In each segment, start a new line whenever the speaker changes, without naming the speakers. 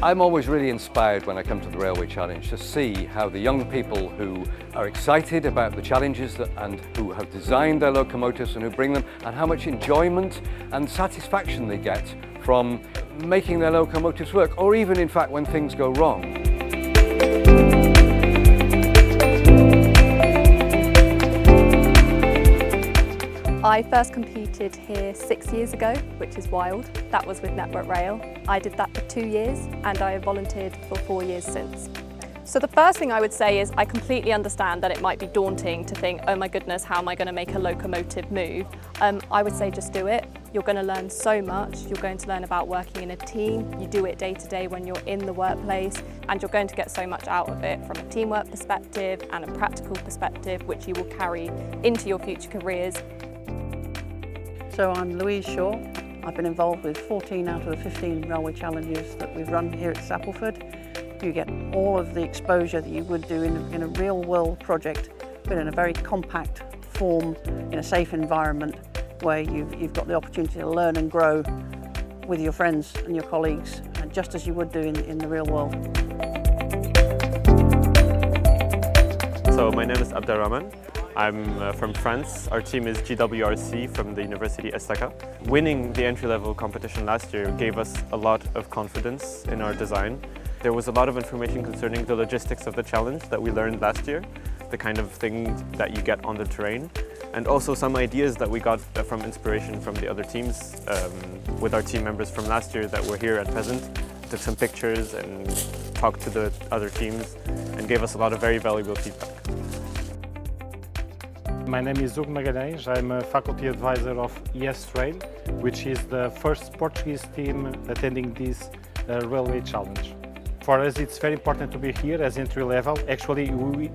I'm always really inspired when I come to the Railway Challenge to see how the young people who are excited about the challenges and who have designed their locomotives and who bring them, and how much enjoyment and satisfaction they get from making their locomotives work, or even in fact when things go wrong.
I first competed here 6 years ago, which is wild. That was with Network Rail. I did that for 2 years and I have volunteered for 4 years since. So the first thing I would say is I completely understand that it might be daunting to think, oh my goodness, how am I going to make a locomotive move? I would say just do it. You're going to learn so much. You're going to learn about working in a team. You do it day to day when you're in the workplace, and you're going to get so much out of it from a teamwork perspective and a practical perspective, which you will carry into your future careers.
So I'm Louise Shaw. I've been involved with 14 out of the 15 railway challenges that we've run here at Stapleford. You get all of the exposure that you would do in a real world project, but in a very compact form, in a safe environment where you've got the opportunity to learn and grow with your friends and your colleagues, just as you would do in the real world.
So my name is Abderrahman. I'm from France. Our team is GWRC from the University Estaka. Winning the entry-level competition last year gave us a lot of confidence in our design. There was a lot of information concerning the logistics of the challenge that we learned last year, the kind of things that you get on the terrain, and also some ideas that we got from inspiration from the other teams with our team members from last year that were here at present. Took some pictures and talked to the other teams and gave us a lot of very valuable feedback.
My name is Hugo Magalhães. I'm a faculty advisor of ES Rail, which is the first Portuguese team attending this railway challenge. For us, it's very important to be here as entry level. Actually,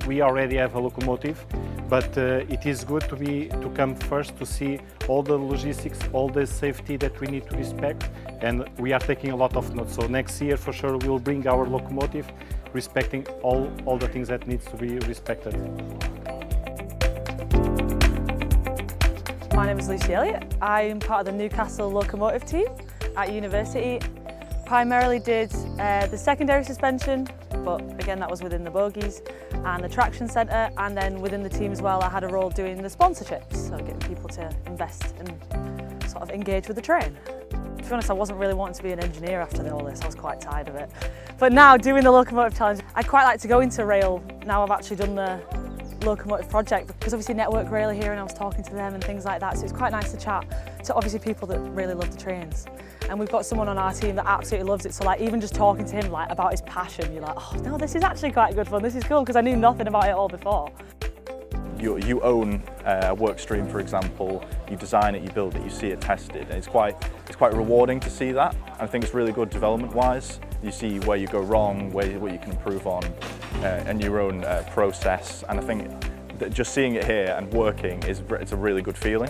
we already have a locomotive, but it is good to come first to see all the logistics, all the safety that we need to respect, and we are taking a lot of notes. So next year, for sure, we will bring our locomotive, respecting all the things that needs to be respected.
My name is Lucy Elliott. I'm part of the Newcastle locomotive team at university. Primarily did the secondary suspension, but again that was within the bogies, and the traction centre, and then within the team as well I had a role doing the sponsorships, so getting people to invest and sort of engage with the train. To be honest, I wasn't really wanting to be an engineer after all this, I was quite tired of it. But now doing the locomotive challenge, I'd quite like to go into rail now I've actually done the locomotive project, because obviously Network Rail are here and I was talking to them and things like that, so it's quite nice to chat to obviously people that really love the trains. And we've got someone on our team that absolutely loves it, so like even just talking to him like about his passion, you're like, oh no, this is actually quite good fun, this is cool, because I knew nothing about it all before.
You own a work stream, for example, you design it, you build it, you see it tested, and it's quite rewarding to see that. I think it's really good development-wise. You see where you go wrong, what you can improve on, and your own process. And I think that just seeing it here and working it's a really good feeling.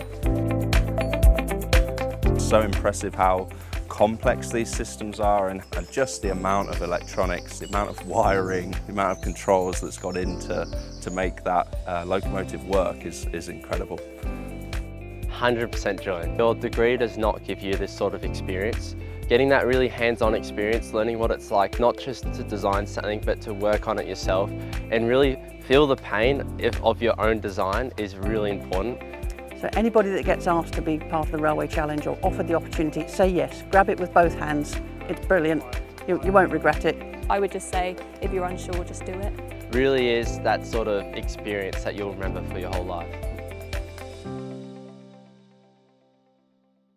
It's so impressive how complex these systems are, and just the amount of electronics, the amount of wiring, the amount of controls that's got into to make that locomotive work is incredible.
100% joy. Your degree does not give you this sort of experience. Getting that really hands-on experience, learning what it's like not just to design something but to work on it yourself and really feel the pain of your own design is really important.
So anybody that gets asked to be part of the Railway Challenge or offered the opportunity, say yes, grab it with both hands. It's brilliant, you won't regret it.
I would just say, if you're unsure, just do it.
Really is that sort of experience that you'll remember for your whole life.